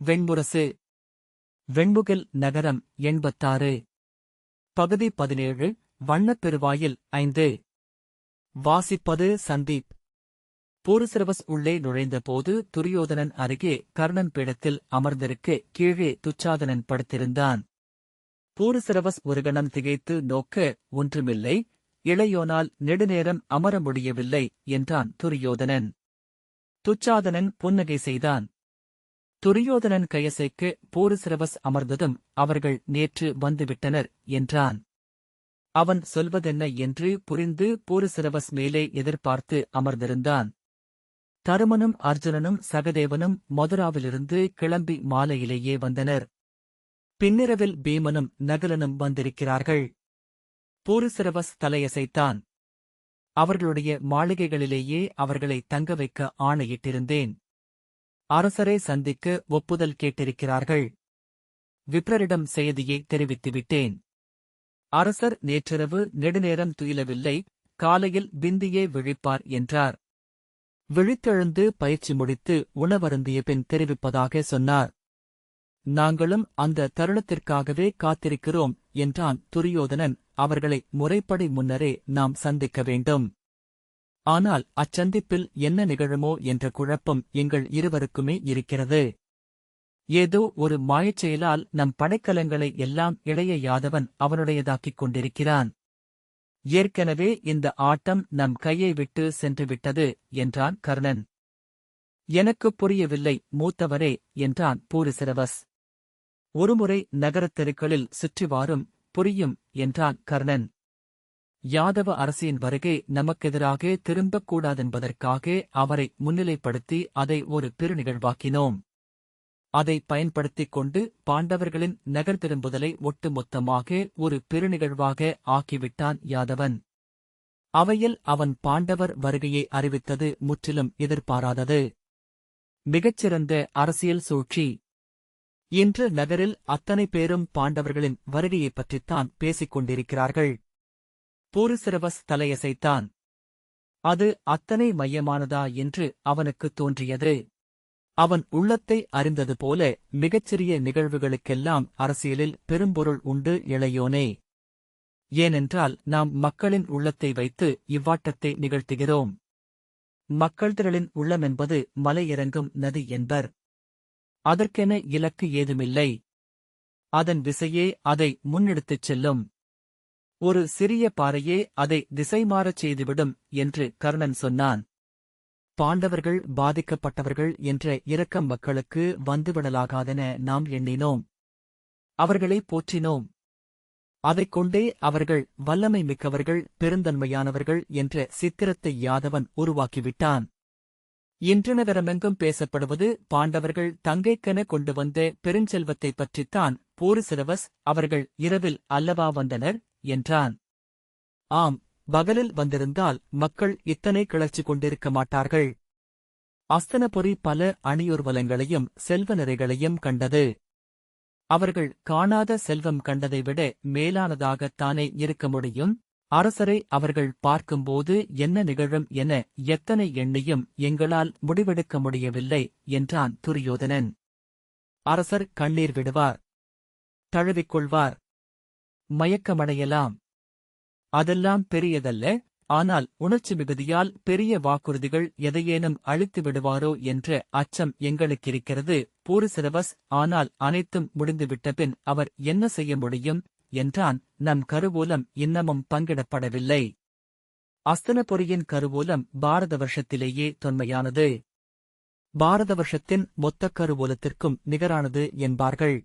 வெண்முரசு. வெண்முகில் நகரம் 86. பகுதி 17. வண்ணப் பெருவாயில் 5. வாசிப்பது சந்தீப். பூருசிரவஸ் உள்ளே நுழைந்தபோது துரியோதனன் அருகே கர்ணன் பீடத்தில் அமர்ந்திருக்க கீழே துச்சாதனன் படுத்திருந்தான். பூருசிரவஸ் ஒரு கணம் திகைத்து நோக்க, ஒன்றுமில்லை, இளையோனால் நெடுநேரம் அமர முடியவில்லை என்றான் துரியோதனன். துச்சாதனன் புன்னகை செய்தான். துரியோதனன் கையசைக்கு பூருசிரவஸ் அமர்ந்ததும் அவர்கள் நேற்று வந்துவிட்டனர் என்றான். அவன் சொல்வதென்ன என்று புரிந்து பூருசிரவஸ் மேலே எதிர்பார்த்து அமர்ந்திருந்தான். தருமனும் அர்ஜுனனும் சகதேவனும் மதுராவிலிருந்து கிளம்பி மாலையிலேயே வந்தனர். பின்னிரவில் பீமனும் நகுலனும் வந்திருக்கிறார்கள். பூருசிரவஸ் தலையசைத்தான். அவர்களுடைய மாளிகைகளிலேயே அவர்களை தங்க வைக்க ஆணையிட்டிருந்தேன். அரசரை சந்திக்க ஒப்புதல் கேட்டிருக்கிறார்கள். விப்ரரிடம் செய்தியை தெரிவித்துவிட்டேன். அரசர் நேற்றிரவு நெடுநேரம் துயிலவில்லை, காலையில் பிந்தியே விழிப்பார் என்றார். விழித்தெழுந்து பயிற்சி முடித்து உணவருந்திய பின் தெரிவிப்பதாக சொன்னார். நாங்களும் அந்த தருணத்திற்காகவே காத்திருக்கிறோம் என்றான் துரியோதனன். அவர்களை முறைப்படி முன்னரே நாம் சந்திக்க வேண்டும். ஆனால் அச்சந்திப்பில் என்ன நிகழுமோ என்ற குழப்பம் எங்கள் இருவருக்குமே இருக்கிறது. ஏதோ ஒரு மாயச் செயலால் நம் படைக்கலங்களை எல்லாம் இளைய யாதவன் அவனுடையதாக்கிக் கொண்டிருக்கிறான். ஏற்கனவே இந்த ஆட்டம் நம் கையை விட்டு சென்றுவிட்டது என்றான் கர்ணன். எனக்குப் புரியவில்லை மூத்தவரே என்றான் பூருசிரவஸ். ஒருமுறை நகரத் தெருக்களில் சுற்றிவாரும், புரியும் என்றான் கர்ணன். யாதவ அரசியின் வருகை நமக்கெதிராக திரும்பக் கூடாதென்பதற்காக அவரை முன்னிலைப்படுத்தி அதை ஒரு பெருநிகழ்வாக்கினோம். அதை பயன்படுத்திக் கொண்டு பாண்டவர்களின் நகர் திரும்புதலை ஒட்டுமொத்தமாக ஒரு பெருநிகழ்வாக ஆக்கிவிட்டான் யாதவன். அவையில் அவன் பாண்டவர் வருகையை அறிவித்தது முற்றிலும் எதிர்பாராதது. மிகச்சிறந்த அரசியல் சூழ்ச்சி. இன்று நகரில் அத்தனை பேரும் பாண்டவர்களின் வருகையைப் பற்றித்தான் பேசிக் கொண்டிருக்கிறார்கள். பூருசிரவஸ் தலையசைத்தான். அது அத்தனை மையமானதா என்று அவனுக்குத் தோன்றியது. அவன் உள்ளத்தை அறிந்தது போல மிகச்சிறிய நிகழ்வுகளுக்கெல்லாம் அரசியலில் பெரும்பொருள் உண்டு இளையோனே. ஏனென்றால் நாம் மக்களின் உள்ளத்தை வைத்து இவ்வாட்டத்தை நிகழ்த்துகிறோம். மக்கள் திரளின் உள்ளமென்பது மலையிறங்கும் நதி என்பர். அதற்கென இலக்கு ஏதுமில்லை. அதன் விசையே அதை முன்னெடுத்துச் செல்லும். ஒரு சிறிய பாறையே அதை திசைமாறச் செய்துவிடும் என்று கர்ணன் சொன்னான். பாண்டவர்கள் பாதிக்கப்பட்டவர்கள் என்ற இரக்கம் மக்களுக்கு வந்துவிடலாகாதென நாம் எண்ணினோம். அவர்களை போற்றினோம். அதைக் கொண்டே அவர்கள் வல்லமை மிக்கவர்கள், பெருந்தன்மையானவர்கள் என்ற சித்திரத்தை யாதவன் உருவாக்கிவிட்டான். இன்று நகரமெங்கும் பேசப்படுவது பாண்டவர்கள் தங்கைக்கென கொண்டு வந்த பெருஞ்செல்வத்தைப் பற்றித்தான். பூருசிரவஸ், அவர்கள் இரவில் அல்லவா வந்தனர் என்றான். ஆம், பகலில் வந்திருந்தால் மக்கள் இத்தனை கிளர்ச்சி கொண்டிருக்க மாட்டார்கள். அஸ்தனபுரி பல அணியூர்வலங்களையும் செல்வ நிறைகளையும் கண்டது. அவர்கள் காணாத செல்வம் கண்டதை விட மேலானதாகத்தானே இருக்க முடியும். அரசரை அவர்கள் பார்க்கும்போது என்ன நிகழும் என எத்தனை எண்ணியும் எங்களால் முடிவெடுக்க முடியவில்லை என்றான் துரியோதனன். அரசர் கண்ணீர் விடுவார், தழுவிக்கொள்வார், மயக்கமடையலாம். அதெல்லாம் பெரியதல்ல. ஆனால் உணர்ச்சி மிகுதியால் பெரிய வாக்குறுதிகள் எதையேனும் அழித்து விடுவாரோ என்ற அச்சம் எங்களுக்கிருக்கிறது பூருசிரவஸ். ஆனால் அனைத்தும் முடிந்துவிட்டபின் அவர் என்ன செய்ய முடியும் என்றான். நம் கருவூலம் இன்னமும் பங்கிடப்படவில்லை. அஸ்தனபுரியின் கருவூலம் பாரத வருஷத்திலேயே தொன்மையானது. பாரத வருஷத்தின் மொத்த கருவூலத்திற்கும் நிகரானது என்பார்கள்.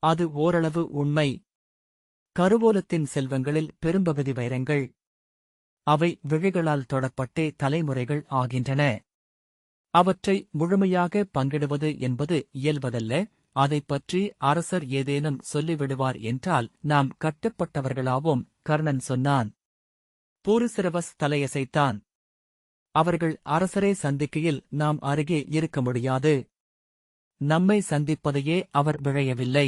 அது ஓரளவு உண்மை. கருவூலத்தின் செல்வங்களில் பெரும்பகுதி வைரங்கள். அவை விழிகளால் தொடப்பட்டே தலைமுறைகள் ஆகின்றன. அவற்றை முழுமையாக பங்கிடுவது என்பது இயல்பதல்ல. அதைப் பற்றி அரசர் ஏதேனும் சொல்லிவிடுவார் என்றால் நாம் கட்டுப்பட்டவர்களாவோம் கர்ணன் சொன்னான். பூருசிரவஸ் தலையசைத்தான். அவர்கள் அரசரை சந்திக்கையில் நாம் அருகே இருக்க முடியாது. நம்மை சந்திப்பதையே அவர் விழையவில்லை.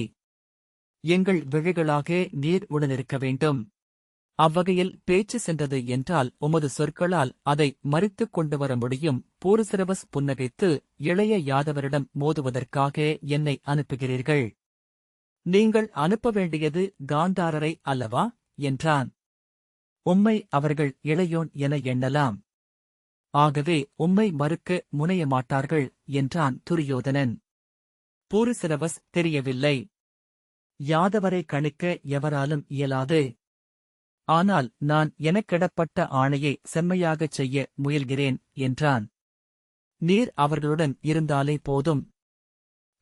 எங்கள் விழிகளாக நீர் உடனிருக்க வேண்டும். அவ்வகையில் பேச்சு சென்றது என்றால் உமது சொற்களால் அதை மறித்துக் கொண்டு வர முடியும். பூரிசிரவஸ் புன்னகைத்து, இளைய யாதவரிடம் மோதுவதற்காக என்னை அனுப்புகிறீர்கள். நீங்கள் அனுப்ப வேண்டியது காந்தாரரை அல்லவா? என்றான். உம்மை அவர்கள் இளையோன் என எண்ணலாம். ஆகவே உம்மை மறுக்க முனைய மாட்டார்கள் என்றான் துரியோதனன். பூரிசிரவஸ் தெரியவில்லை. யாதவரை கணிக்க எவராலும் இயலாது. ஆனால் நான் எனக்கிடப்பட்ட ஆணையை செம்மையாகச் செய்ய முயல்கிறேன் என்றான். நீர் அவர்களுடன் இருந்தாலே போதும்.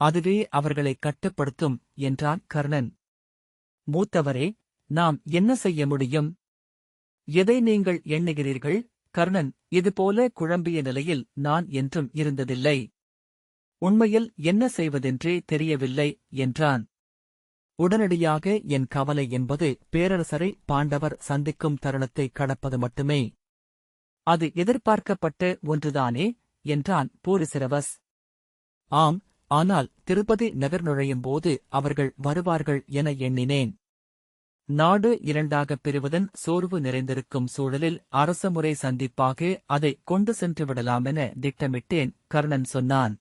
அதுவே அவர்களை கட்டுப்படுத்தும் என்றான் கர்ணன். மூத்தவரே, நாம் என்ன செய்ய முடியும்? எதை நீங்கள் எண்ணுகிறீர்கள்? கர்ணன், இதுபோல குழம்பிய நிலையில் நான் என்றும் இருந்ததில்லை. உண்மையில் என்ன செய்வதென்றே தெரியவில்லை என்றான். உடனடியாக என் கவலை என்பது பேரரசரை பாண்டவர் சந்திக்கும் தருணத்தை கடப்பது மட்டுமே. அது எதிர்பார்க்கப்பட்ட ஒன்றுதானே என்றான் பூரிசிரவஸ். ஆம், ஆனால் திருப்பதி நகர் நுழையும்போது அவர்கள் வருவார்கள் என எண்ணினேன். நாடு இரண்டாகப் பிரிவதன் சோர்வு நிறைந்திருக்கும் சூழலில் அரசமுறை சந்திப்பாக அதை கொண்டு சென்று விடலாமென திட்டமிட்டேன், கர்ணன் சொன்னான்.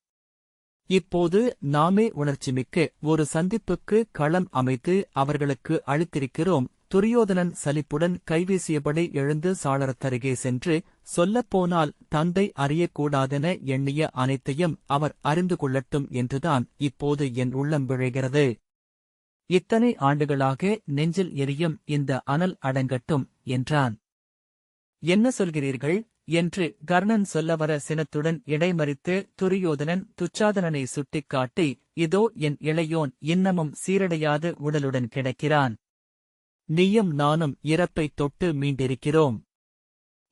இப்போது நாமே உணர்ச்சிமிக்க ஒரு சந்திப்புக்கு களம் அமைத்து அவர்களுக்கு அளித்திருக்கிறோம். துரியோதனன் சலிப்புடன் கைவீசியபடி எழுந்து சாளரத்தருகே சென்று, சொல்லப்போனால் தந்தை அறியக்கூடாதென எண்ணிய அனைத்தையும் அவர் அறிந்து கொள்ளட்டும் என்றுதான் இப்போது என் உள்ளம் விழைகிறது. இத்தனை ஆண்டுகளாக நெஞ்சில் எரியும் இந்த அனல் அடங்கட்டும் என்றான். என்ன சொல்கிறீர்கள் என்று கர்ணன் சொல்லவர சினத்துடன் இடைமறித்து துரியோதனன் துச்சாதனனை சுட்டிக்காட்டி, இதோ என் இளையோன் இன்னமும் சீரடையாத உடலுடன் கிடக்கிறான். நீயும் நானும் இறப்பைத் தொட்டு மீண்டிருக்கிறோம்.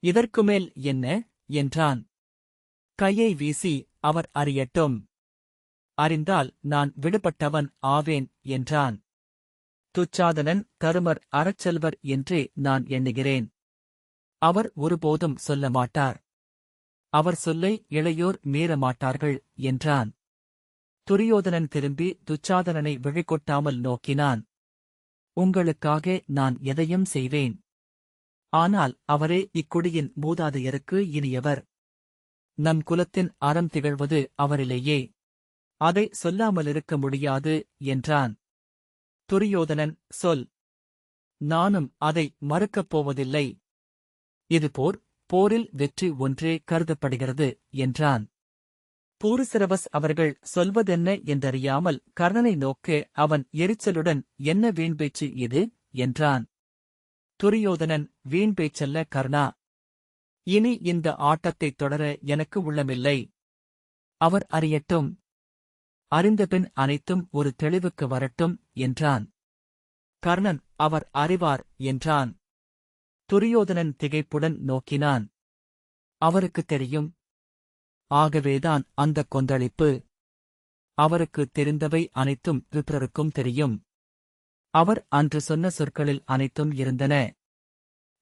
இதற்குமேல் என்ன என்றான். கையை வீசி அவர் அறியட்டும். அறிந்தால் நான் விடுபட்டவன் ஆவேன் என்றான். துச்சாதனன் தருமர் அறச்செல்வர் என்றே நான் எண்ணுகிறேன். அவர் ஒருபோதும் சொல்ல மாட்டார். அவர் சொல்லை இளையோர் மீறமாட்டார்கள் என்றான். துரியோதனன் திரும்பி துச்சாதனனை விழிகொட்டாமல் நோக்கினான். உங்களுக்காக நான் எதையும் செய்வேன். ஆனால் அவரே இக்குடியின் மூதாதையருக்கு இனியவர். நம் குலத்தின் அறம் திகழ்வது அவரிலேயே. அதை சொல்லாமலிருக்க முடியாது என்றான். துரியோதனன், சொல். நானும் அதை மறுக்கப் போவதில்லை. இது போரில் வெற்றி ஒன்றே கருதப்படுகிறது என்றான். பூரிசிரவஸ் அவர்கள் சொல்வதென்ன என்றறியாமல் கர்ணனை நோக்க அவன் எரிச்சலுடன், என்ன வீண்பேச்சு இது என்றான். துரியோதனன், வீண்பேச்சல்ல கர்ணா. இனி இந்த ஆட்டத்தைத் தொடர எனக்கு உள்ளமில்லை. அவர் அறியட்டும். அறிந்தபின் அனைத்தும் ஒரு தெளிவுக்கு வரட்டும் என்றான். கர்ணன், அவர் அறிவார் என்றான். துரியோதனன் திகைப்புடன் நோக்கினான். அவருக்குத் தெரியும். ஆகவேதான் அந்தக் கொந்தளிப்பு. அவருக்குத் தெரிந்தவை அனைத்தும் விப்ரருக்கும் தெரியும். அவர் அன்று சொன்ன சொற்களில் அனைத்தும் இருந்தன.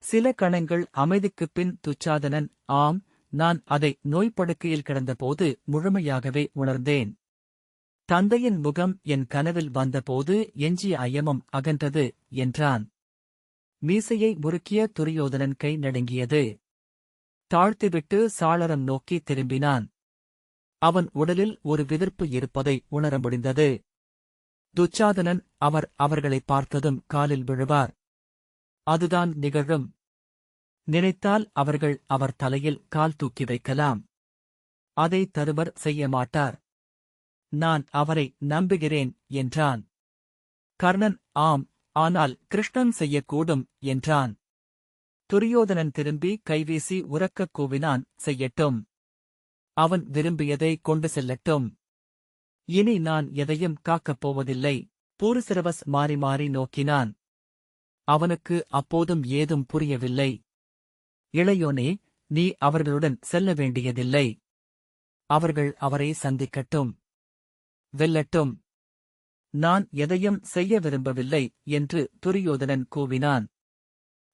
சில கணங்கள் அமைதிக்குப் பின் துச்சாதனன், ஆம், நான் அதை நோய்ப்படுக்கையில் கிடந்தபோது முழுமையாகவே உணர்ந்தேன். தந்தையின் முகம் என் கனவில் வந்தபோது எஞ்சிய ஐயமும் அகன்றது என்றான். மீசையை முறுக்கிய துரியோதனன் கை நடுங்கியது. தாழ்த்திவிட்டு சாளரம் நோக்கி திரும்பினான். அவன் உடலில் ஒரு விதிர்ப்பு இருப்பதை உணர முடிந்தது. துச்சாதனன் அவர்களை பார்த்ததும் காலில் விழுவார். அதுதான் நிகழும். நினைத்தால் அவர்கள் அவர் தலையில் கால் தூக்கி வைக்கலாம். அதை தருமர் செய்ய மாட்டார். நான் அவரை நம்புகிறேன் என்றான். கர்ணன், ஆம், ஆனால் கிருஷ்ணன் செய்யக்கூடும் என்றான். துரியோதனன் திரும்பி கைவீசி உரக்கக் கூவினான், செய்யட்டும். அவன் விரும்பியதை கொண்டு செல்லட்டும். இனி நான் எதையும் காக்கப் போவதில்லை. பூரிசிரவஸ் மாறி மாறி நோக்கினான். அவனுக்கு அப்போதும் ஏதும் புரியவில்லை. இளையோனே, நீ அவர்களுடன் செல்ல வேண்டியதில்லை. அவர்கள் அவரை சந்திக்கட்டும். வெல்லட்டும். நான் எதையும் செய்ய விரும்பவில்லை என்று துரியோதனன் கூவினான்.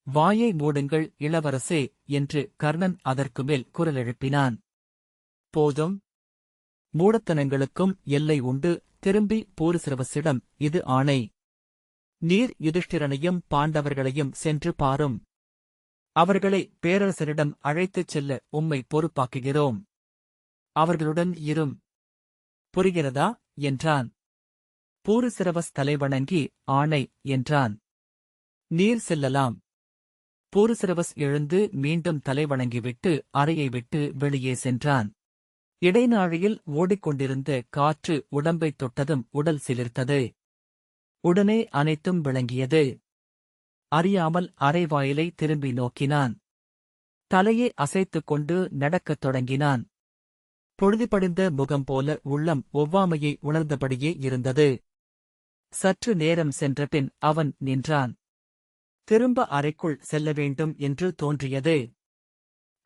வாயை மூடுங்கள் இளவரசே என்று கர்ணன் அதற்குமேல் குரலெழுப்பினான். போதும். மூடத்தனங்களுக்கும் எல்லை உண்டு. திரும்பி பூரிசிரவசிடம் இது ஆணை. நீர் யுதிஷ்டிரனையும் பாண்டவர்களையும் சென்று பாரும். அவர்களை பேரரசரிடம் அழைத்துச் செல்ல உம்மை பொறுப்பாக்குகிறோம். அவர்களுடன் இரும். புரிகிறதா என்றான். பூருசிரவஸ் தலைவணங்கி ஆணை என்றான். நீர் செல்லலாம். பூருசிரவஸ் எழுந்து மீண்டும் தலைவணங்கிவிட்டு அறையை விட்டு வெளியே சென்றான். இடைநாழியில் ஓடிக்கொண்டிருந்த காற்று உடம்பைத் தொட்டதும் உடல் சிலிர்த்தது. உடனே அனைத்தும் விளங்கியது. அறியாமல் அறைவாயிலை திரும்பி நோக்கினான். தலையை அசைத்துக் கொண்டு நடக்கத் தொடங்கினான். பொழுதுபடிந்த முகம் போல உள்ளம் ஒவ்வாமையை உணர்ந்தபடியே இருந்தது. சற்று நேரம் சென்றபின் அவன் நின்றான். திரும்ப அறைக்குள் செல்ல வேண்டும் என்று தோன்றியது.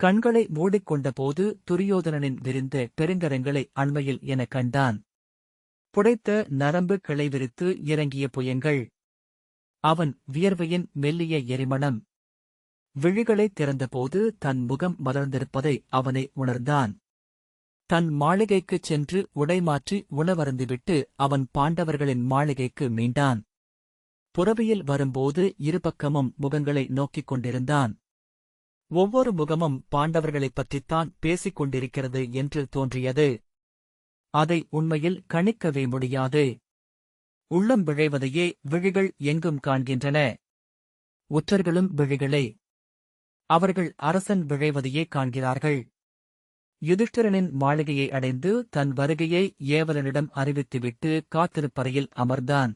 கண்களை மூடிக்கொண்டபோது துரியோதனனின் விரிந்த பெருங்கரங்களை அண்மையில் எனக் கண்டான். புடைத்த நரம்பு கிளை விரித்து இறங்கிய புயங்கள். அவன் வியர்வையின் மெல்லிய எரிமணம். விழிகளைத் திறந்தபோது தன் முகம் மலர்ந்திருப்பதை அவனை உணர்ந்தான். தன் மாளிகைக்குச் சென்று உடைமாற்றி உணவருந்திவிட்டு அவன் பாண்டவர்களின் மாளிகைக்கு மீண்டான். புறவியில் வரும்போது இருபக்கமும் முகங்களை நோக்கிக் கொண்டிருந்தான். ஒவ்வொரு முகமும் பாண்டவர்களைப் பற்றித்தான் பேசிக் கொண்டிருக்கிறது என்று தோன்றியது. அதை உண்மையில் கணிக்கவே முடியாது. உள்ளம் விழைவதையே விழிகள் எங்கும் காண்கின்றன. உற்றர்களும் விழிகளே. அவர்கள் அரசன் விழைவதையே காண்கிறார்கள். யுதிஷ்டிரனின் மாளிகையை அடைந்து தன் வருகையை ஏவலனிடம் அறிவித்துவிட்டு காத்திருப்பறையில் அமர்ந்தான்.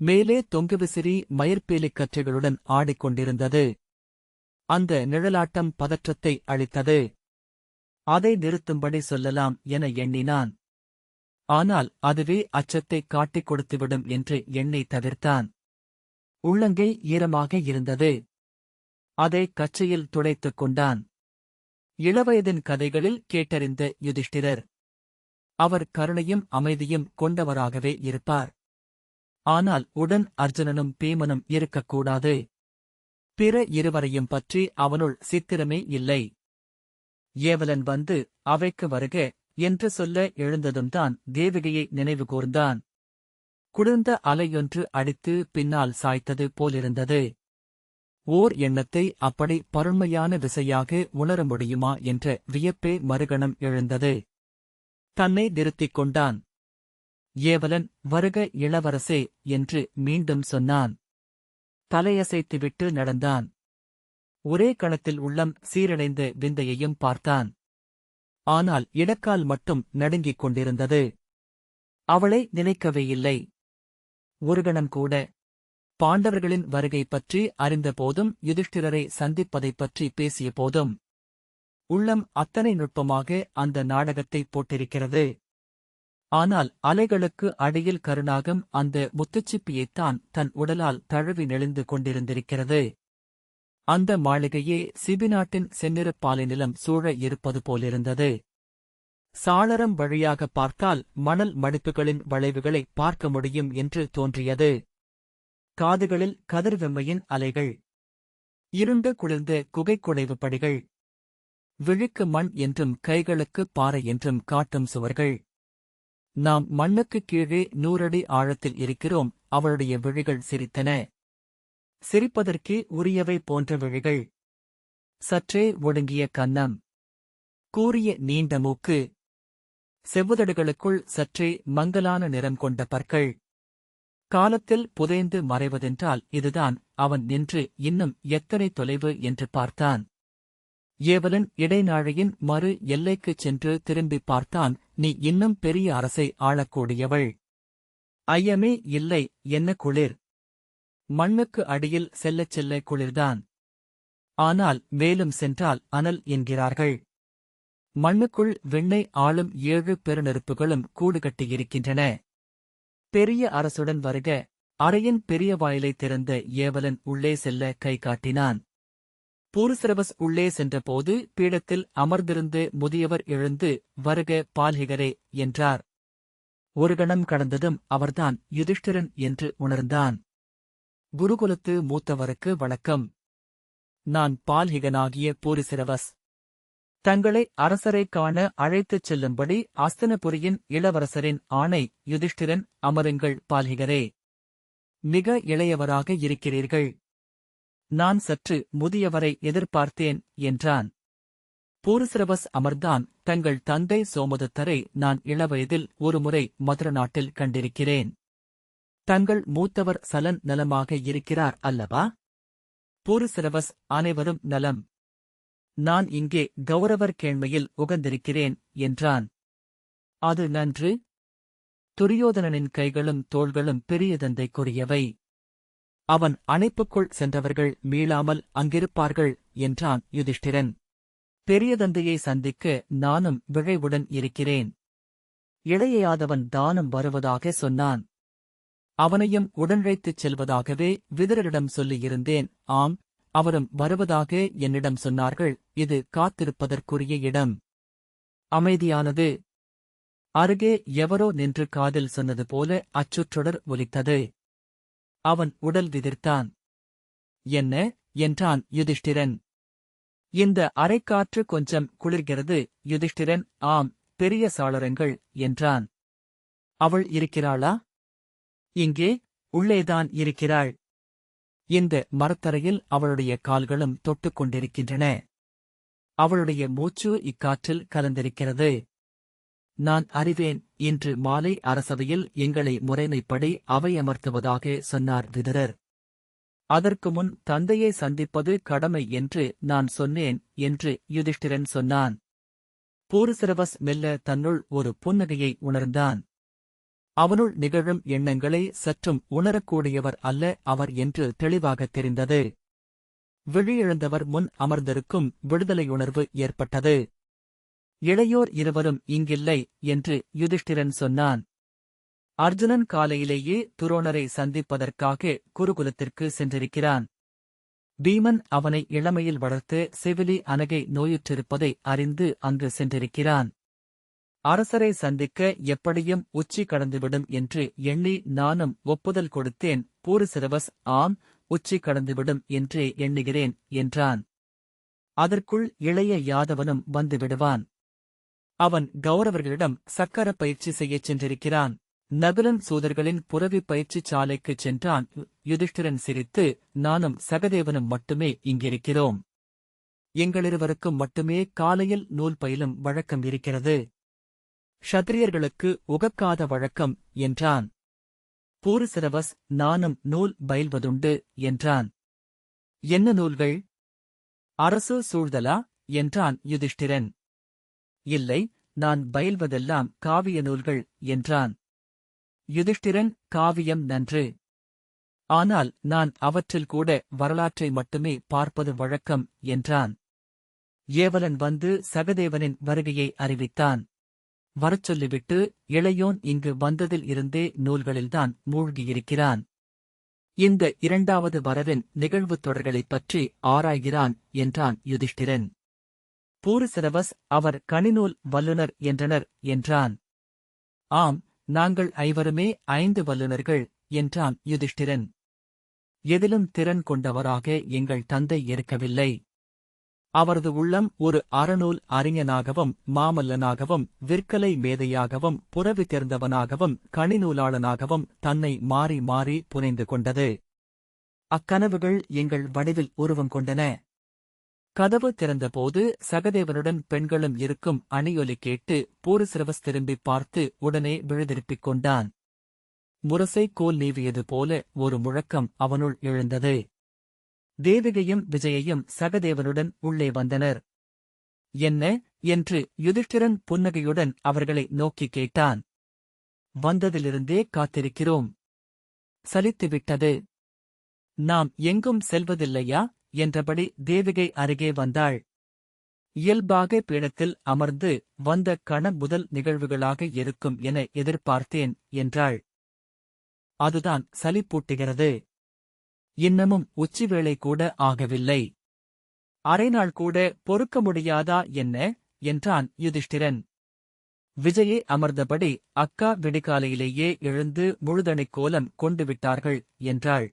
மேலே தொங்குவிசிறி மயிர்பேலிக் கற்றைகளுடன் ஆடிக்கொண்டிருந்தது. அந்த நிழலாட்டம் பதற்றத்தை அளித்தது. அதை நிறுத்தும்படி சொல்லலாம் என எண்ணினான். ஆனால் அதுவே அச்சத்தை காட்டிக் கொடுத்துவிடும் என்று எண்ணி தவிர்த்தான். உள்ளங்கை ஈரமாக இருந்தது. அதை கச்சையில் துடைத்துக் கொண்டான். இளவயதின் கதைகளில் கேட்டறிந்த யுதிஷ்டிரர். அவர் கருணையும் அமைதியும் கொண்டவராகவே இருப்பார். ஆனால் உடன் அர்ஜுனனும் பீமனும் இருக்கக்கூடாது. பிற இருவரையும் பற்றி அவனுள் சித்திரமே இல்லை. ஏவலன் வந்து அவைக்கு வருக என்று சொல்ல எழுந்ததும்தான் தேவகியை நினைவு கூர்ந்தான். குளிர்ந்த அலையொன்று அடித்து பின்னால் சாய்த்தது போலிருந்தது. ஓர் எண்ணத்தை அப்படி பருண்மையான விசையாக உணர முடியுமா என்ற வியப்பே மறுகணம் எழுந்தது. தன்னை நிறுத்திக் கொண்டான். ஏவலன் வருக இளவரசே என்று மீண்டும் சொன்னான். தலையசைத்துவிட்டு நடந்தான். ஒரே கணத்தில் உள்ளம் சீரடைந்த விந்தையையும் பார்த்தான். ஆனால் இடக்கால் மட்டும் நடுங்கிக் கொண்டிருந்தது. அவளை நினைக்கவே இல்லை. ஒரு கணம் கூட. பாண்டவர்களின் வருகை பற்றி அறிந்தபோதும் யுதிஷ்டிரரை சந்திப்பதைப் பற்றி பேசிய போதும் உள்ளம் அத்தனை நுட்பமாக அந்த நாடகத்தை போட்டிருக்கிறது. ஆனால் அலைகளுக்கு அடியில் கருணாகம் அந்த முத்துச்சிப்பியைத்தான் தன் உடலால் தழுவி நெளிந்து கொண்டிருந்திருக்கிறது. அந்த மாளிகையே சிபிநாட்டின் செந்நிறப்பாலை நிலம் சூழ இருப்பது போலிருந்தது. சாளரம் வழியாக பார்த்தால் மணல் மடிப்புகளின் வளைவுகளை பார்க்க முடியும் என்று தோன்றியது. காதுகளில் கதிர்வெம்மையின் அலைகள். இருண்டு குளிர்ந்த குகைக்குடைவு படிகள். விழிக்கு மண் என்றும் கைகளுக்கு பாறை என்றும் காட்டும் சுவர்கள். நாம் மண்ணுக்குக் கீழே 100 அடி ஆழத்தில் இருக்கிறோம். அவளுடைய விழிகள் சிரித்தன. சிரிப்பதற்கே உரியவை போன்ற விழிகள். சற்றே ஒடுங்கிய கன்னம். கூரிய நீண்ட மூக்கு. செவ்வுதடுகளுக்குள் சற்றே மங்கலான நிறம் கொண்ட பற்கள். காலத்தில் புதைந்து மறைவதென்றால் இதுதான். அவன் நின்று இன்னும் எத்தனை தொலைவு என்று பார்த்தான். ஏவலன் இடைநாழியின் மறு எல்லைக்குச் சென்று திரும்பிப் பார்த்தான். நீ இன்னும் பெரிய அரசை ஆளக்கூடியவள். ஐயமே இல்லை. என்ன குளிர். மண்ணுக்கு அடியில் செல்லச் செல்ல குளிர்தான். ஆனால் மேலும் சென்றால் அனல் என்கிறார்கள். மண்ணுக்குள் விண்ணை ஆளும் 7 பெருநெருப்புகளும் கூடுகட்டியிருக்கின்றன. பெரிய அரசுடன் வருக. அறையின் பெரிய வாயிலை திறந்த ஏவலன் உள்ளே செல்ல கை காட்டினான். பூருசிரவஸ் உள்ளே சென்றபோது பீடத்தில் அமர்ந்திருந்து முதியவர் எழுந்து வருக பால்ஹிகரே என்றார். ஒரு கணம் கடந்ததும் அவர்தான் யுதிஷ்டிரன் என்று உணர்ந்தான். குருகுலத்து மூத்தவருக்கு வணக்கம். நான் பால்ஹிகனாகிய பூரிசிரவஸ். தங்களை அரசரை காண அழைத்துச் செல்லும்படி அஸ்தினபுரியின் இளவரசரின் ஆணை. யுதிஷ்டிரன் அமருங்கள் பால்ஹிகரே. மிக இளையவராக இருக்கிறீர்கள். நான் சற்று முதியவரை எதிர்பார்த்தேன் என்றான். பூருசிரவஸ் அமர்தான். தங்கள் தந்தை சோமதத்தரை நான் இளவயதில் ஒருமுறை மதுர நாட்டில் கண்டிருக்கிறேன். தங்கள் மூத்தவர் சலன் நலமாக இருக்கிறார் அல்லவா? பூருசிரவஸ் அனைவரும் நலம். நான் இங்கே கௌரவர் கேண்மையில் உகந்திருக்கிறேன் என்றான். அது நன்று. துரியோதனனின் கைகளும் தோள்களும் பெரிய தந்தைக்குரியவை. அவன் அணைப்புக்குள் சென்றவர்கள் மீளாமல் அங்கிருப்பார்கள் என்றான் யுதிஷ்டிரன். பெரிய தந்தையை சந்திக்க நானும் விழைவுடன் இருக்கிறேன். இளையாதவன் தானும் வருவதாக சொன்னான். அவனையும் உடனழைத்துச் செல்வதாகவே விதுரரிடம் சொல்லியிருந்தேன். ஆம், அவரும் வருவதாக என்னிடம் சொன்னார்கள். இது காத்திருப்பதற்குரிய இடம். அமைதியானது. அருகே எவரோ நின்று காதில் சொன்னது போல அச்சுற்றொடர் ஒலித்தது. அவன் உடல் விதிர்த்தான். என்ன என்றான் யுதிஷ்டிரன். இந்த அரைக்காற்று கொஞ்சம் குளிர்கிறது யுதிஷ்டிரன். ஆம், பெரிய சாளரங்கள் என்றான். அவள் இருக்கிறாளா? இங்கே உள்ளேதான் இருக்கிறாள். இந்த மரத்தரையில் அவளுடைய கால்களும் தொட்டுக் கொண்டிருக்கின்றன. அவளுடைய மூச்சு இக்காற்றில் கலந்திருக்கிறது. நான் அறிவேன். இன்று மாலை அரசவையில் எங்களை முறைமைப்படி அவையமர்த்துவதாக சொன்னார் விதுரர். அதற்கு முன் தந்தையை சந்திப்பது கடமை என்று நான் சொன்னேன் என்று யுதிஷ்டிரன் சொன்னான். பூருசிரவஸ் மெல்ல தன்னுள் ஒரு புன்னகையை உணர்ந்தான். அவனுள் நிகழும் எண்ணங்களை சற்றும் உணரக்கூடியவர் அல்ல அவர் என்று தெளிவாகத் தெரிந்தது. விழியெழுந்தவர் முன் அமர்ந்திருக்கும் விடுதலையுணர்வு ஏற்பட்டது. இளையோர் இருவரும் இங்கில்லை என்று யுதிஷ்டிரன் சொன்னான். அர்ஜுனன் காலையிலேயே துரோணரை சந்திப்பதற்காக குருகுலத்திற்கு சென்றிருக்கிறான். பீமன் அவனை இளமையில் வளர்த்து செவிலி அனகை நோயுற்றிருப்பதை அறிந்து அங்கு சென்றிருக்கிறான். அரசரை சந்திக்க எப்படியும் உச்சி கடந்துவிடும் என்று எண்ணி நானும் ஒப்புதல் கொடுத்தேன். பூருசிரவஸ் ஆம், உச்சி கடந்துவிடும் என்றே எண்ணுகிறேன் என்றான். அதற்குள் இளைய யாதவனும் வந்துவிடுவான். அவன் கௌரவர்களிடம் சக்கர பயிற்சி செய்யச் சென்றிருக்கிறான். நகுலன் சூதர்களின் புரவி பயிற்சிச் சாலைக்குச் சென்றான். யுதிஷ்டிரன் சிரித்து, நானும் சகதேவனும் மட்டுமே இங்கிருக்கிறோம். எங்களிருவருக்கும் மட்டுமே காலையில் நூல் பயிலும் வழக்கம் இருக்கிறது. க்ஷத்திரியர்களுக்கு உகக்காத வழக்கம் என்றான். பூருசிரவஸ் நானும் நூல் பயில்வதுண்டு என்றான். என்ன நூல்கள்? அரசு சூழ்தலா என்றான் யுதிஷ்டிரன். இல்லை, நான் பயில்வதெல்லாம் காவிய நூல்கள் என்றான். யுதிஷ்டிரன் காவியம் நன்று. ஆனால் நான் அவற்றில் கூட வரலாற்றை மட்டுமே பார்ப்பது வழக்கம் என்றான். ஏவலன் வந்து சகதேவனின் வருகையை அறிவித்தான். வரச் சொல்லிவிட்டு இளையோன் இங்கு வந்ததில் இருந்தே நூல்களில்தான் மூழ்கியிருக்கிறான். இந்த இரண்டாவது வரவின் நிகழ்வுத் தொடர்களைப் பற்றி ஆராய்கிறான் என்றான் யுதிஷ்டிரன். பூருசிரவஸ் அவர் கனிநூல் வல்லுனர் என்றனர் என்றான். ஆம், நாங்கள் ஐவருமே 5 வல்லுநர்கள் என்றான் யுதிஷ்டிரன். எதிலும் திறன் கொண்டவராக எங்கள் தந்தை இருக்கவில்லை. அவரது உள்ளம் ஒரு அறநூல் அறிஞனாகவும் மாமல்லனாகவும் விற்கலை மேதையாகவும் புரவி தேர்ந்தவனாகவும் கனிநூலாளனாகவும் தன்னை மாறி மாறி புனைந்து கொண்டது. அக்கனவுகள் எங்கள் வடிவில் உருவம் கொண்டன. கதவு திறந்தபோது சகதேவனுடன் பெண்களும் இருக்கும் அணியொலி கேட்டு பூருசிரவஸ் திரும்பிப் பார்த்து உடனே விழுதிருப்பிக் கொண்டான். முரசை கோல் நீவியது போல ஒரு முழக்கம் அவனுள் எழுந்தது. தேவிகையும் விஜயையும் சகதேவனுடன் உள்ளே வந்தனர். என்ன என்று யுதிஷ்டிரன் புன்னகையுடன் அவர்களை நோக்கிக் கேட்டான். வந்ததிலிருந்தே காத்திருக்கிறோம். சலித்துவிட்டது. நாம் எங்கும் செல்வதில்லையா என்றபடி தேவிகை அருகே வந்தாள். இயல்பாக பீடத்தில் அமர்ந்து வந்த கணம் முதல் நிகழ்வுகளாக இருக்கும் என எதிர்பார்த்தேன் என்றாள். அதுதான் சலிப்பூட்டுகிறது. இன்னமும் உச்சிவேளை கூட ஆகவில்லை. அரைநாள் கூட பொறுக்க முடியாதா என்ன என்றான் யுதிஷ்டிரன். விஜயே அமர்ந்தபடி அக்கா விடிகாலையிலேயே எழுந்து முழுதணைக் கோலம் கொண்டு விட்டார்கள் என்றாள்.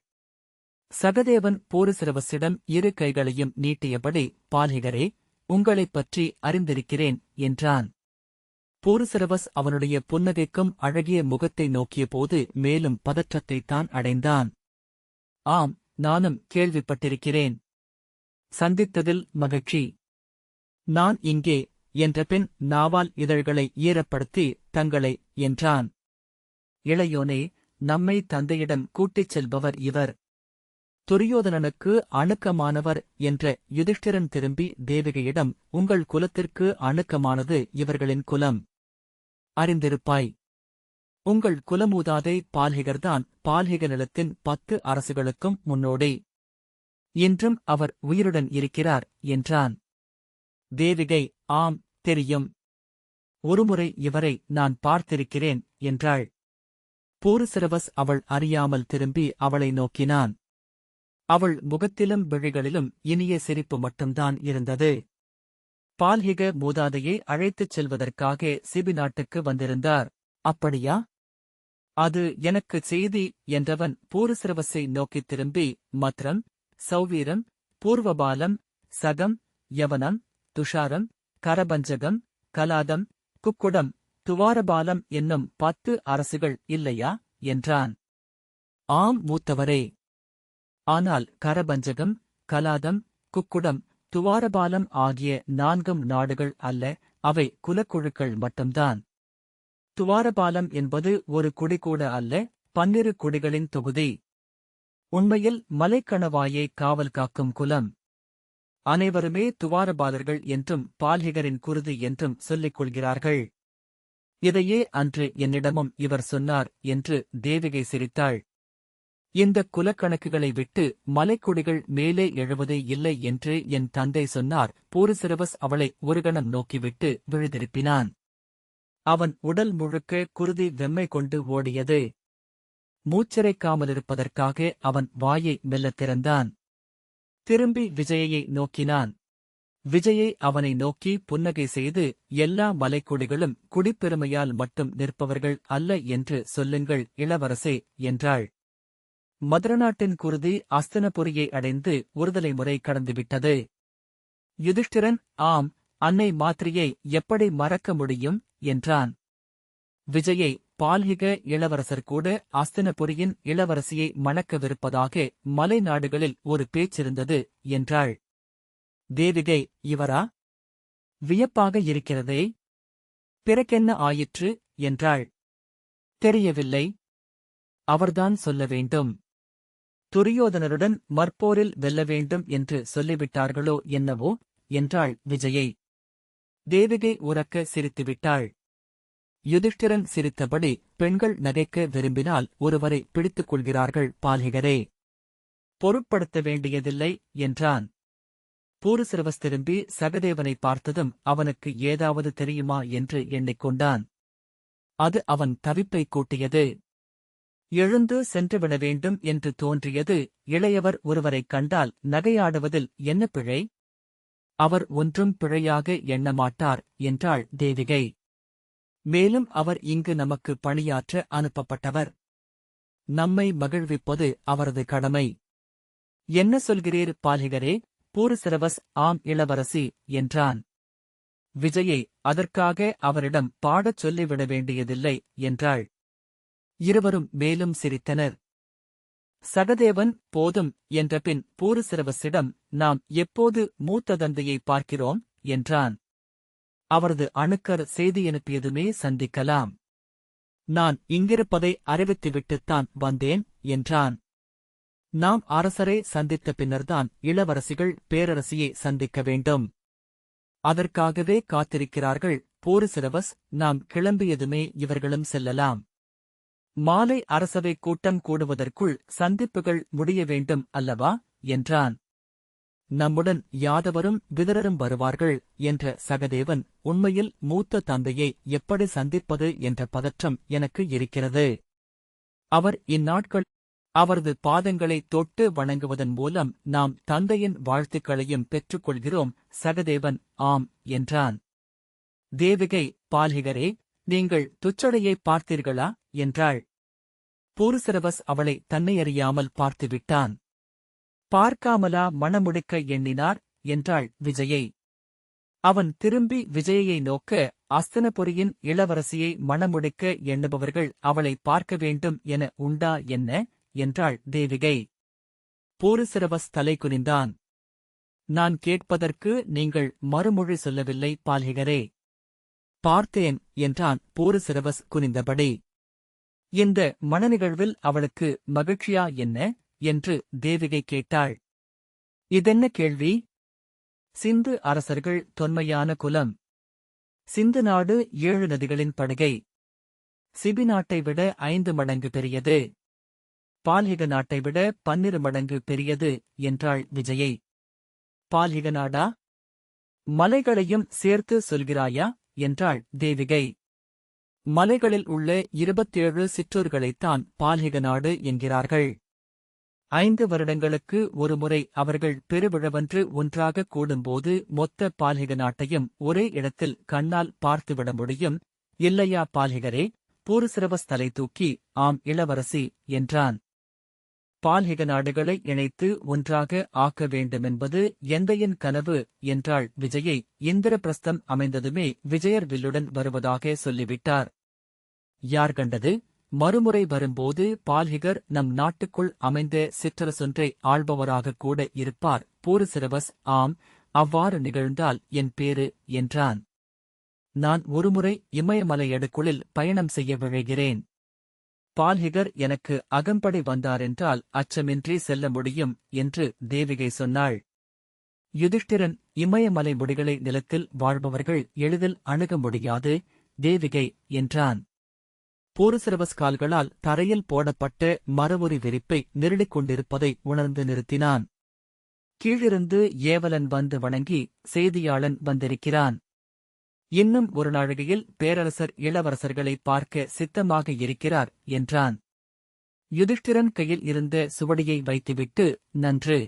சகதேவன் பூருசிரவஸிடம் 2 கைகளையும் நீட்டியபடி பால்ஹிகரே, உங்களைப் பற்றி அறிந்திருக்கிறேன் என்றான். பூருசிரவஸ் அவனுடைய புன்னகைக்கும் அழகிய முகத்தை நோக்கியபோது மேலும் பதற்றத்தைத்தான் அடைந்தான். ஆம், நானும் கேள்விப்பட்டிருக்கிறேன். சந்தித்ததில் மகிழ்ச்சி. நான் இங்கே என்றபின் நாவால் இதழ்களை ஈரப்படுத்தி தங்களை என்றான். இளையோனே, நம்மை தந்தையிடம் கூட்டிச் செல்பவர் இவர். துரியோதனனுக்கு அணுக்கமானவர் என்ற யுதிஷ்டிரன் திரும்பி தேவகியிடம், உங்கள் குலத்திற்கு அணுக்கமானது இவர்களின் குலம். அறிந்திருப்பாய். உங்கள் குலமூதாதை பால்ஹிகர்தான் பால்ஹிக நிலத்தின் 10 அரசுகளுக்கும் முன்னோடி. இன்றும் அவர் உயிருடன் இருக்கிறார் என்றான். தேவிகை, ஆம், தெரியும். ஒருமுறை இவரை நான் பார்த்திருக்கிறேன் என்றாள். பூருசிரவஸ் அவள் அறியாமல் திரும்பி அவளை நோக்கினான். அவள் முகத்திலும் விழிகளிலும் இனிய சிரிப்பு மட்டும்தான் இருந்தது. பால்ஹிக மூதாதையை அழைத்துச் செல்வதற்காக சிபி நாட்டுக்கு வந்திருந்தார். அப்படியா? அது எனக்கு செய்தி என்றவன் பூருசிரவஸை நோக்கித் திரும்பி, மத்ரம், சௌவீரம், பூர்வபாலம், சகம், யவனம், துஷாரம், கரபஞ்சகம், கலாதம், குக்குடம், துவாரபாலம் என்னும் 10 அரசுகள் இல்லையா என்றான். ஆம் மூத்தவரே. ஆனால் கரபஞ்சகம், கலாதம், குக்குடம், துவாரபாலம் ஆகிய 4 நாடுகள் அல்ல, அவை குலக்குழுக்கள் மட்டும்தான். துவாரபாலம் என்பது ஒரு குடி கூட அல்ல, 12 குடிகளின் தொகுதி. உண்மையில் மலைக்கணவாயை காவல் காக்கும் குலம். அனைவருமே துவாரபாலர்கள் என்றும் பால்ஹிகரின் குருதி என்றும் சொல்லிக் கொள்கிறார்கள். இதையே அன்று என்னிடமும் இவர் சொன்னார் என்று தேவிகை சிரித்தாள். இந்த குலக்கணக்குகளை விட்டு மலைக்குடிகள் மேலே எழுவதே இல்லை என்று என் தந்தை சொன்னார். பூருசிரவஸ் அவளை ஒரு கணம் நோக்கிவிட்டு விழுதிருப்பினான். அவன் உடல் முழுக்க குருதி வெம்மை கொண்டு ஓடியது. மூச்சிறைக்காமலிருப்பதற்காக அவன் வாயை மெல்லத் திறந்தான். திரும்பி விஜயையை நோக்கினான். விஜயை அவனை நோக்கி புன்னகை செய்து, எல்லா மலைக்குடிகளும் குடிப்பெருமையால் மட்டும் நிற்பவர்கள் அல்ல என்று சொல்லுங்கள் இளவரசே என்றாள். மதுரநாட்டின் குருதி அஸ்தினபுரியை அடைந்து ஒருதலை முறை கடந்துவிட்டது. யுதிஷ்டிரன், ஆம், அன்னை மாத்ரியை எப்படி மறக்க முடியும் என்றான். விஜயை, பால்ஹிக இளவரசர் கூட அஸ்தினபுரியின் இளவரசியை மணக்கவிருப்பதாக மலை நாடுகளில் ஒரு பேச்சிருந்தது என்றாள். தேவிகை, இவரா? வியப்பாக இருக்கிறதே. பிறக்கென்ன ஆயிற்று என்றாள். தெரியவில்லை. அவர்தான் சொல்ல வேண்டும். துரியோதனருடன் மற்போரில் வெல்ல வேண்டும் என்று சொல்லிவிட்டார்களோ என்னவோ என்றாள் விஜயை. தேவிகை உரக்க சிரித்துவிட்டாள். யுதிஷ்டிரன் சிரித்தபடி, பெண்கள் நகைக்க விரும்பினால் ஒருவரை பிடித்துக் கொள்கிறார்கள் பால்ஹிகரே. பொருட்படுத்த வேண்டியதில்லை என்றான். பூருசிரவஸ் திரும்பி சகதேவனை பார்த்ததும் அவனுக்கு ஏதாவது தெரியுமா என்று எண்ணிக்கொண்டான். அது அவன் தவிப்பை கூட்டியது. எழுந்து சென்றுவிட வேண்டும் என்று தோன்றியது. இளையவர் ஒருவரைக் கண்டால் நகையாடுவதில் என்ன பிழை? அவர் ஒன்றும் பிழையாக எண்ணமாட்டார் என்றாள் தேவிகை. மேலும் அவர் இங்கு நமக்கு பணியாற்ற அனுப்பப்பட்டவர். நம்மை மகிழ்விப்பது அவரது கடமை. என்ன சொல்கிறீர் பால்ஹிகரே? பூருசிரவஸ், ஆம் இளவரசி என்றான். விஜயை, அதற்காக அவரிடம் பாடச் சொல்லிவிட வேண்டியதில்லை என்றாள். இருவரும் மேலும் சிரித்தனர். சகதேவன், போதும் என்றபின் பூருசிரவஸிடம், நாம் எப்போது மூத்த தந்தையை பார்க்கிறோம் என்றான். அவரது அணுக்கர் செய்தியனுப்பியதுமே சந்திக்கலாம். நான் இங்கிருப்பதை அறிவித்துவிட்டுத்தான் வந்தேன் என்றான். நாம் அரசரை சந்தித்த பின்னர்தான் இளவரசிகள் பேரரசியை சந்திக்க வேண்டும். அதற்காகவே காத்திருக்கிறார்கள். பூருசிரவஸ், நாம் கிளம்பியதுமே இவர்களும் செல்லலாம். மாலை அரசவை கூட்டம் கூடுவதற்குள் சந்திப்புகள் முடிய வேண்டும் அல்லவா என்றான். நம்முடன் யாதவரும் விதுரரும் வருவார்கள் என்ற சகதேவன், உண்மையில் மூத்த தந்தையை எப்படி சந்திப்பது என்ற பதற்றம் எனக்கு இருக்கிறது. அவர் இந்நாட்கள் அவரது பாதங்களை தொட்டு வணங்குவதன் மூலம் நாம் தந்தையின் வாழ்த்துக்களையும் பெற்றுக்கொள்கிறோம். சகதேவன், ஆம் என்றான். தேவிகை, பால்ஹிகரே, நீங்கள் துச்சடையை பார்த்தீர்களா என்றாள். பூருசிரவஸ் அவளை தன்னையறியாமல் பார்த்துவிட்டான். பார்க்காமலா மணமுடிக்க எண்ணினார் என்றாள் விஜயை. அவன் திரும்பி விஜயையை நோக்க, அஸ்தினபுரியின் இளவரசியை மணமுடிக்க எண்ணுபவர்கள் அவளை பார்க்க வேண்டும் என உண்டா என்ன என்றாள் தேவிகை. பூரிசிரவஸ் தலை குனிந்தான். நான் கேட்பதற்கு நீங்கள் மறுமொழி சொல்லவில்லை பால்ஹிகரே. பார்த்தேன் என்றான் பூரிசிரவஸ் குனிந்தபடி. இந்த மணநிகழ்வில் அவளுக்கு மகிழ்ச்சியா என்ன என்று தேவிகை கேட்டாள். இதென்ன கேள்வி? சிந்து அரசர்கள் தொன்மையான குலம். சிந்து நாடு 7 நதிகளின் படுகை. சிபி நாட்டை விட 5 மடங்கு பெரியது. பால்ஹிக நாட்டை விட 12 மடங்கு பெரியது என்றாள் விஜயை. பால்ஹிக நாடா? மலைகளையும் சேர்த்து சொல்கிறாயா என்றாள் தேவிகை. மலைகளில் உள்ள 27 சிற்றூர்களைத்தான் பால்ஹிக நாடு என்கிறார்கள். 5 வருடங்களுக்கு ஒருமுறை அவர்கள் பெருவிழவன்று ஒன்றாக கூடும்போது மொத்த பால்ஹிக நாட்டையும் ஒரே இடத்தில் கண்ணால் பார்த்துவிட முடியும் இல்லையா பால்ஹிகரே? பூரிசிரவஸ் தலை தூக்கி ஆம் இளவரசி என்றான். பால்ஹிக நாடுகளை இணைத்து ஒன்றாக ஆக்க வேண்டுமென்பது எந்தையின் கனவு என்றாள் விஜயை. இந்திரபிரஸ்தம் அமைந்ததுமே விஜயர் வில்லுடன் வருவதாக சொல்லிவிட்டார். யார் கண்டது? மறுமுறை வரும்போது பால்ஹிகர் நம் நாட்டுக்குள் அமைந்த சிற்றரசொன்றை ஆள்பவராகக் கூட இருப்பார். பூரிசிரவஸ் ஆம், அவ்வாறு நிகழ்ந்தால் என் பேரு என்றான். நான் ஒருமுறை இமயமலையடுக்குளில் பயணம் செய்ய விழைகிறேன். பால்ஹிகர் எனக்கு அகம்படை வந்தாரென்றால் அச்சமின்றி செல்ல முடியும் என்று தேவிகை சொன்னாள். யுதிஷ்டிரன் இமயமலை முடிகளை நிலத்தில் வாழ்பவர்கள் எளிதில் அணுக முடியாது தேவிகை என்றான். பூரிசிரவஸ் கால்களால் தரையில் போடப்பட்ட மரவுரி விரிப்பை நிருடிக் கொண்டிருப்பதை உணர்ந்து நிறுத்தினான். கீழிருந்து ஏவலன் வந்து வணங்கி செய்தியாளன் வந்திருக்கிறான். இன்னும் ஒரு நாழிகையில் பேரரசர் இளவரசர்களை பார்க்க சித்தமாக இருக்கிறார் என்றான். யுதிஷ்டிரன் கையில் இருந்த சுவடியை வைத்துவிட்டு நன்று.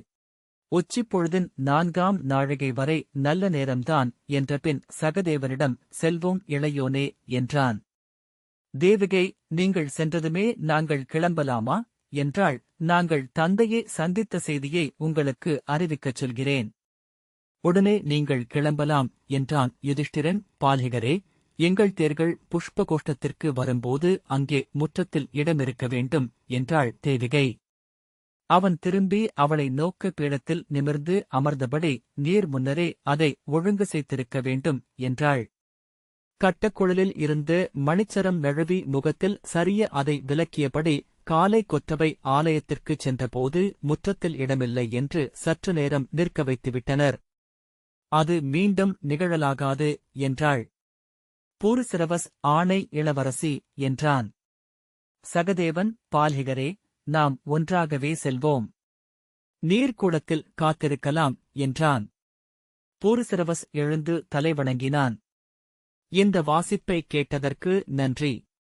உச்சிப்பொழுதின் 4ஆம் நாழிகை வரை நல்ல நேரம்தான் என்றபின் சகதேவனிடம் செல்வோம் இளையோனே என்றான். தேவிகை நீங்கள் சென்றதுமே நாங்கள் கிளம்பலாமா என்றாள். நாங்கள் தந்தையை சந்தித்த செய்தியை உங்களுக்கு அறிவிக்கச் சொல்கிறேன். உடனே நீங்கள் கிளம்பலாம் என்றான் யுதிஷ்டிரன். பால்ஹிகரே, எங்கள் தேர்கள் புஷ்ப கோஷ்டத்திற்கு வரும்போது அங்கே முற்றத்தில் இடமிருக்க வேண்டும் என்றாள் தேவிகை. அவன் திரும்பி அவளை நோக்க பீடத்தில் நிமிர்ந்து அமர்ந்தபடி நீர் முன்னரே அதை ஒழுங்கு செய்திருக்க வேண்டும் என்றாள். கட்டக்குழலில் இருந்து மணிச்சரம் நழுவி முகத்தில் சரிய அதை விலக்கியபடி காலை கொற்றவை ஆலயத்திற்குச் சென்றபோது முற்றத்தில் இடமில்லை என்று சற்று நேரம் நிற்க வைத்துவிட்டனர். அது மீண்டும் நிகழலாகாது என்றாள். பூரிசிரவஸ் ஆணை இளவரசி என்றான். சகதேவன் பால்ஹிகரே, நாம் ஒன்றாகவே செல்வோம். நீர்க்கூடத்தில் காத்திருக்கலாம் என்றான். பூரிசிரவஸ் எழுந்து தலைவணங்கினான். இந்த வாசிப்பை கேட்டதற்கு நன்றி.